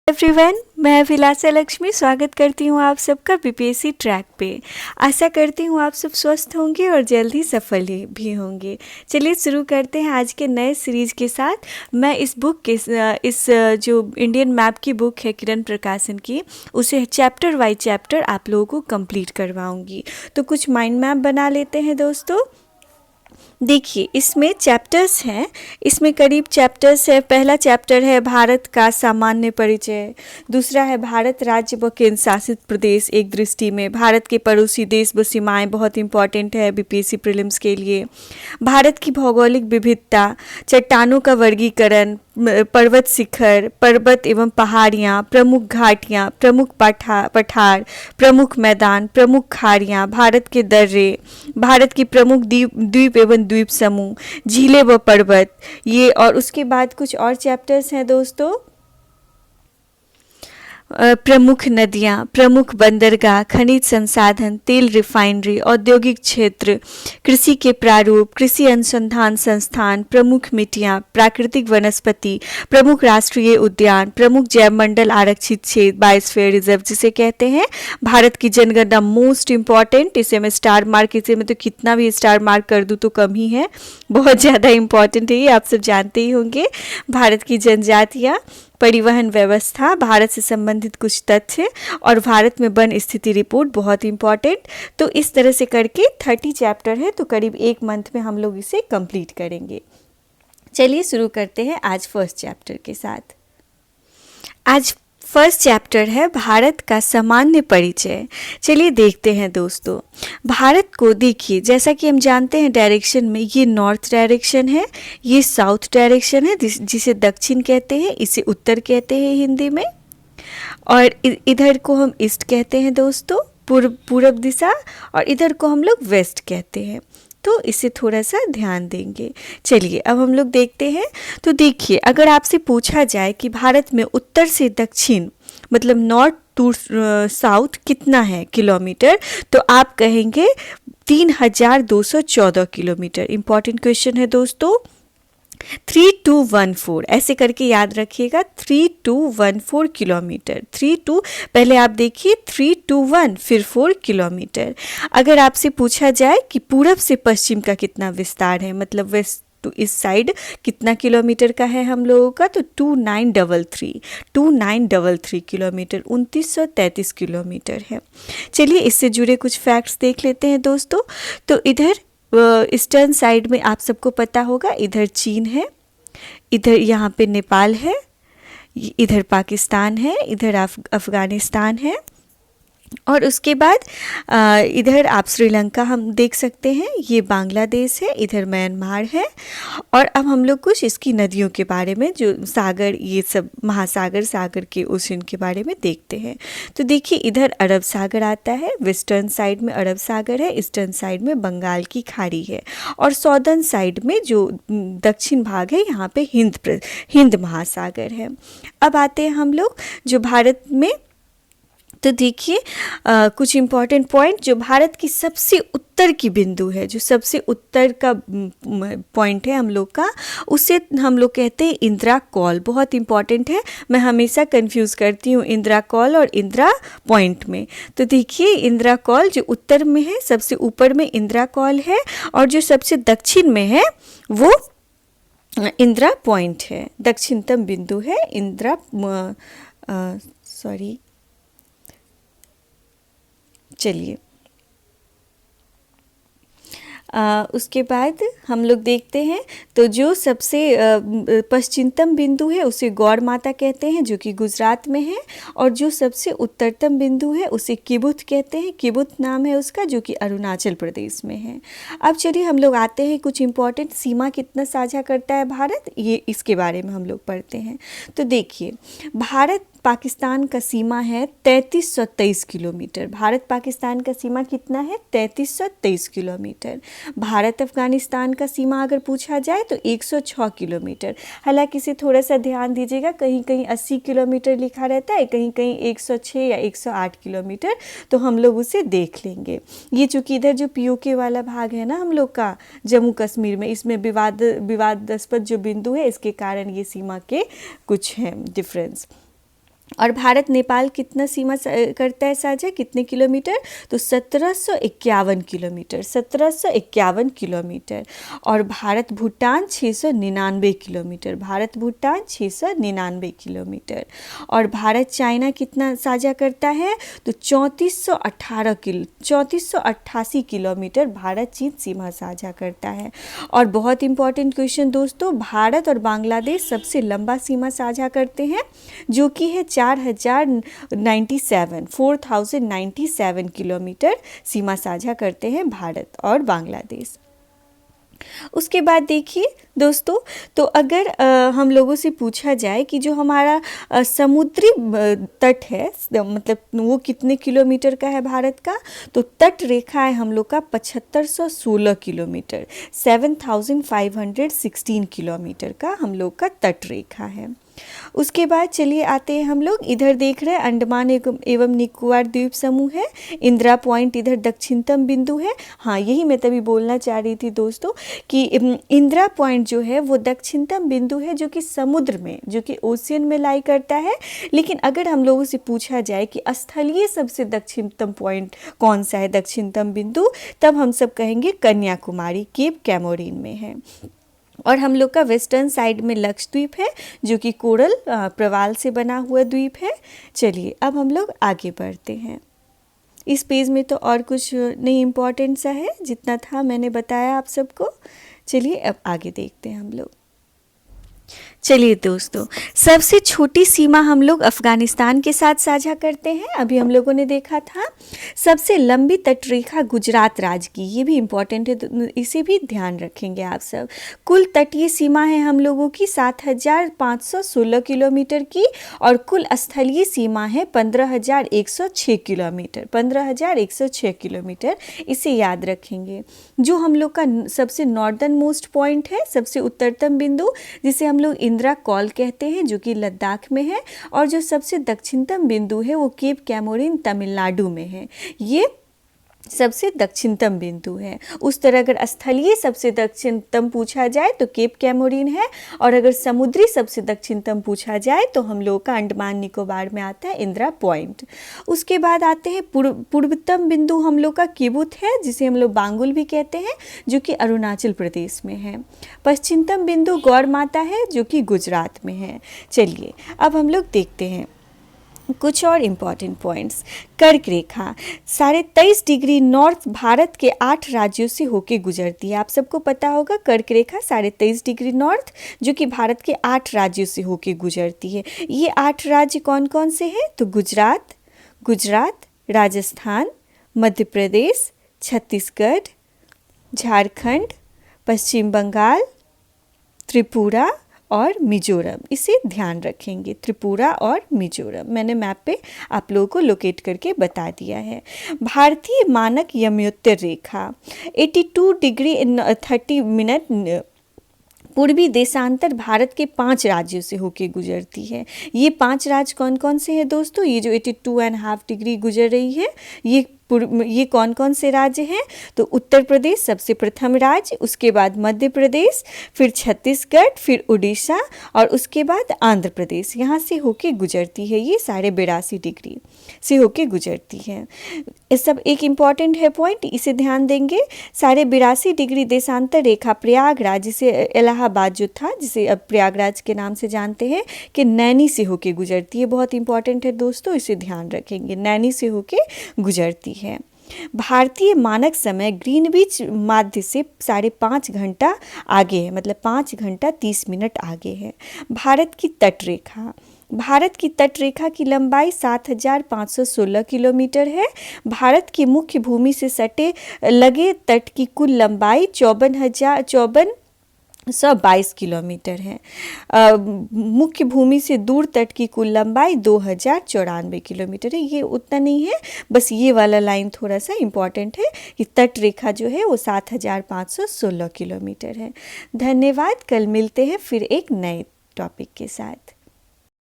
Everyone, मैं अभिलाषा लक्ष्मी स्वागत करती हूँ आप सबका बीपीएससी ट्रैक पे। आशा करती हूँ आप सब स्वस्थ होंगे और जल्द ही सफल भी होंगे। चलिए शुरू करते हैं आज के नए सीरीज़ के साथ। मैं इस बुक के जो इंडियन मैप की बुक है किरण प्रकाशन की, उसे चैप्टर वाइज चैप्टर आप लोगों को कंप्लीट करवाऊँगी। तो कुछ माइंड मैप बना लेते हैं दोस्तों। देखिए, इसमें चैप्टर्स हैं, इसमें करीब चैप्टर्स है। पहला चैप्टर है भारत का सामान्य परिचय, दूसरा है भारत राज्य व केंद्र शासित प्रदेश एक दृष्टि में, भारत के पड़ोसी देश व सीमाएं बहुत इंपॉर्टेंट है बीपीएससी प्रीलिम्स के लिए, भारत की भौगोलिक विविधता, चट्टानों का वर्गीकरण, पर्वत शिखर, पर्वत एवं पहाड़ियाँ, प्रमुख घाटियाँ, प्रमुख पठार, प्रमुख मैदान, प्रमुख खाड़ियाँ, भारत के दर्रे, भारत की प्रमुख द्वीप एवं द्वीप समूह, झीलें व पर्वत, ये। और उसके बाद कुछ और चैप्टर्स हैं दोस्तों। प्रमुख नदियाँ, प्रमुख बंदरगाह, खनिज संसाधन, तेल रिफाइनरी, औद्योगिक क्षेत्र, कृषि के प्रारूप, कृषि अनुसंधान संस्थान, प्रमुख मिट्टियाँ, प्राकृतिक वनस्पति, प्रमुख राष्ट्रीय उद्यान, प्रमुख जैवमंडल आरक्षित क्षेत्र, बायोस्फीयर रिजर्व जिसे कहते हैं, भारत की जनगणना मोस्ट इम्पॉर्टेंट, इसे मैं स्टार मार्क, इसे मैं तो कितना भी स्टार मार्क कर दूँ तो कम ही है, बहुत ज़्यादा इम्पॉर्टेंट है ये, आप सब जानते ही होंगे। भारत की जनजातियाँ, परिवहन व्यवस्था, भारत से संबंधित कुछ तथ्य और भारत में वन स्थिति रिपोर्ट बहुत इंपॉर्टेंट। तो इस तरह से करके 30 चैप्टर है, तो करीब एक मंथ में हम लोग इसे कंप्लीट करेंगे। चलिए शुरू करते हैं आज फर्स्ट चैप्टर के साथ। आज फर्स्ट चैप्टर है भारत का सामान्य परिचय। चलिए देखते हैं दोस्तों। भारत को देखिए, जैसा कि हम जानते हैं डायरेक्शन में, ये नॉर्थ डायरेक्शन है, ये साउथ डायरेक्शन है जिसे दक्षिण कहते हैं, इसे उत्तर कहते हैं हिंदी में, और इधर को हम ईस्ट कहते हैं दोस्तों, पूर्व दिशा, और इधर को हम लोग वेस्ट कहते हैं। तो इसे थोड़ा सा ध्यान देंगे। चलिए अब हम लोग देखते हैं। तो देखिए, अगर आपसे पूछा जाए कि भारत में उत्तर से दक्षिण मतलब नॉर्थ टू साउथ कितना है किलोमीटर, तो आप कहेंगे 3214 किलोमीटर। इंपॉर्टेंट क्वेश्चन है दोस्तों। 3214 ऐसे करके याद रखिएगा, 3214 किलोमीटर। 32 पहले आप देखिए, 321 फिर 4 किलोमीटर। अगर आपसे पूछा जाए कि पूरब से पश्चिम का कितना विस्तार है, मतलब वेस्ट टू इस साइड कितना किलोमीटर का है हम लोगों का, तो 2933 किलोमीटर, 2933 किलोमीटर है। चलिए इससे जुड़े कुछ फैक्ट्स देख लेते हैं दोस्तों। तो इधर ईस्टर्न साइड में आप सबको पता होगा, इधर चीन है, इधर यहाँ पे नेपाल है, इधर पाकिस्तान है, इधर अफगानिस्तान है, और उसके बाद इधर आप श्रीलंका हम देख सकते हैं, ये बांग्लादेश है, इधर म्यांमार है। और अब हम लोग कुछ इसकी नदियों के बारे में, जो सागर, ये सब महासागर, सागर के ओशन के बारे में देखते हैं। तो देखिए, इधर अरब सागर आता है, वेस्टर्न साइड में अरब सागर है, ईस्टर्न साइड में बंगाल की खाड़ी है, और सॉदर्न साइड में जो दक्षिण भाग है, यहाँ पे हिंद महासागर है। अब आते हैं हम लोग जो भारत में। तो देखिए कुछ इम्पॉर्टेंट पॉइंट, जो भारत की सबसे उत्तर की बिंदु है, जो सबसे उत्तर का पॉइंट है हम लोग का, उसे हम लोग कहते हैं इंदिरा कॉल। बहुत इम्पॉर्टेंट है, मैं हमेशा कंफ्यूज करती हूँ इंदिरा कॉल और इंदिरा पॉइंट में। तो देखिए, इंदिरा कॉल जो उत्तर में है, सबसे ऊपर में इंदिरा कॉल है, और जो सबसे दक्षिण में है वो इंदिरा पॉइंट है, दक्षिणतम बिंदु है इंदिरा चलिए उसके बाद हम लोग देखते हैं। तो जो सबसे पश्चिमतम बिंदु है उसे गौड़ माता कहते हैं, जो कि गुजरात में है, और जो सबसे उत्तरतम बिंदु है उसे किबुत कहते हैं, किबुत नाम है उसका, जो कि अरुणाचल प्रदेश में है। अब चलिए हम लोग आते हैं कुछ इम्पोर्टेंट, सीमा कितना साझा करता है भारत, ये इसके बारे में हम लोग पढ़ते हैं। तो देखिए, भारत पाकिस्तान का सीमा है 3323 किलोमीटर। भारत पाकिस्तान का सीमा कितना है, 3323 किलोमीटर। भारत अफगानिस्तान का सीमा अगर पूछा जाए तो 106 किलोमीटर। हालांकि इसे थोड़ा सा ध्यान दीजिएगा, कहीं कहीं 80 किलोमीटर लिखा रहता है, कहीं कहीं 106 या 108 किलोमीटर, तो हम लोग उसे देख लेंगे। ये चूँकि इधर जो पीओके वाला भाग है ना हम लोग का, जम्मू कश्मीर में, इसमें विवादास्पद जो बिंदु है, इसके कारण ये सीमा के कुछ हैं डिफरेंस। और भारत नेपाल कितना सीमा करता है साझा, कितने किलोमीटर, तो 1751 किलोमीटर, 1751 किलोमीटर। और भारत भूटान 699 किलोमीटर, भारत भूटान 699 किलोमीटर। और भारत चाइना कितना साझा करता है, तो 3488 किलोमीटर भारत चीन सीमा साझा करता है। और बहुत इंपॉर्टेंट क्वेश्चन दोस्तों, भारत और बांग्लादेश सबसे लंबा सीमा साझा करते हैं, जो कि है 4097 किलोमीटर सीमा साझा करते हैं भारत और बांग्लादेश। उसके बाद देखिए दोस्तों, तो अगर हम लोगों से पूछा जाए कि जो हमारा समुद्री तट है, मतलब वो कितने किलोमीटर का है भारत का, तो तट रेखा है हम लोग का 7516 किलोमीटर, 7516 किलोमीटर का हम लोग का तट रेखा है। उसके बाद चलिए आते हैं हम लोग, इधर देख रहे हैं अंडमान एवं निकोबार द्वीप समूह है, इंदिरा पॉइंट इधर दक्षिणतम बिंदु है। हाँ, यही मैं तभी बोलना चाह रही थी दोस्तों कि इंदिरा पॉइंट जो है वो दक्षिणतम बिंदु है, जो कि समुद्र में, जो कि ओशियन में लाई करता है। लेकिन अगर हम लोगों से पूछा जाए कि स्थलीय सबसे दक्षिणतम पॉइंट कौन सा है, दक्षिणतम बिंदु, तब हम सब कहेंगे कन्याकुमारी, केप कैमोरीन में है। और हम लोग का वेस्टर्न साइड में लक्षद्वीप है, जो कि कोरल प्रवाल से बना हुआ द्वीप है। चलिए अब हम लोग आगे बढ़ते हैं। इस पेज में तो और कुछ नहीं इम्पोर्टेंट सा है, जितना था मैंने बताया आप सबको। चलिए अब आगे देखते हैं हम लोग। चलिए दोस्तों, सबसे छोटी सीमा हम लोग अफ़गानिस्तान के साथ साझा करते हैं। अभी हम लोगों ने देखा था सबसे लंबी तटरेखा गुजरात राज्य की, ये भी इम्पॉर्टेंट है, इसे भी ध्यान रखेंगे आप सब। कुल तटीय सीमा है हम लोगों की 7516 किलोमीटर की, और कुल स्थलीय सीमा है 15106 किलोमीटर, 15106 किलोमीटर, इसे याद रखेंगे। जो हम लोग का सबसे नॉर्दर्न मोस्ट पॉइंट है, सबसे उत्तरतम बिंदु, जिसे हम लोग इंदिरा कॉल कहते हैं, जो कि लद्दाख में है। और जो सबसे दक्षिणतम बिंदु है वो केप कैमोरीन तमिलनाडु में है, ये सबसे दक्षिणतम बिंदु है। उस तरह अगर स्थलीय सबसे दक्षिणतम पूछा जाए तो केप कैमोरीन है, और अगर समुद्री सबसे दक्षिणतम पूछा जाए तो हम लोग का अंडमान निकोबार में आता है इंदिरा पॉइंट। उसके बाद आते हैं पूर्वतम बिंदु हम लोग का किबुत है, जिसे हम लोग बांगुल भी कहते हैं, जो कि अरुणाचल प्रदेश में है। पश्चिमतम बिंदु गौर माता है, जो कि गुजरात में है। चलिए अब हम लोग देखते हैं कुछ और इम्पॉर्टेंट पॉइंट्स। कर्क रेखा 23.5 डिग्री नॉर्थ भारत के 8 राज्यों से होके गुजरती है। आप सबको पता होगा कर्क रेखा 23.5 डिग्री नॉर्थ, जो कि भारत के 8 राज्यों से होके गुजरती है। ये 8 राज्य कौन कौन से हैं, तो गुजरात, राजस्थान, मध्य प्रदेश, छत्तीसगढ़, झारखंड, पश्चिम बंगाल, त्रिपुरा और मिजोरम। इसे ध्यान रखेंगे, त्रिपुरा और मिजोरम मैंने मैप पे आप लोगों को लोकेट करके बता दिया है। भारतीय मानक यमोत्तर रेखा 82 डिग्री 30 मिनट पूर्वी देशांतर भारत के 5 राज्यों से होके गुजरती है। ये 5 राज्य कौन कौन से हैं दोस्तों, ये जो 82.5 डिग्री गुजर रही है, ये कौन कौन से राज्य हैं, तो उत्तर प्रदेश सबसे प्रथम राज्य, उसके बाद मध्य प्रदेश, फिर छत्तीसगढ़, फिर उड़ीसा, और उसके बाद आंध्र प्रदेश। यहाँ से होके गुजरती है, ये 82.5 डिग्री से होके गुजरती है। ये सब एक इम्पॉर्टेंट है पॉइंट, इसे ध्यान देंगे। 82.5 डिग्री देशांतर रेखा प्रयागराज, जिसे इलाहाबाद जो था, जिसे अब प्रयागराज के नाम से जानते हैं, कि नैनी से होके गुजरती है। बहुत इंपॉर्टेंट है दोस्तों, इसे ध्यान रखेंगे, नैनी से होके गुजरती है। भारतीय मानक समय ग्रीनविच माध्य से 5.5 घंटा आगे है, मतलब 5 घंटा 30 मिनट आगे है। भारत की तट रेखा की लंबाई 7516 किलोमीटर है। भारत की मुख्य भूमि से सटे लगे तट की कुल लंबाई 5422 किलोमीटर है। मुख्य भूमि से दूर तट की कुल लंबाई 2094 किलोमीटर है। ये उतना नहीं है, बस ये वाला लाइन थोड़ा सा इम्पॉर्टेंट है कि तट रेखा जो है वो 7516 किलोमीटर है। धन्यवाद, कल मिलते हैं फिर एक नए टॉपिक के साथ।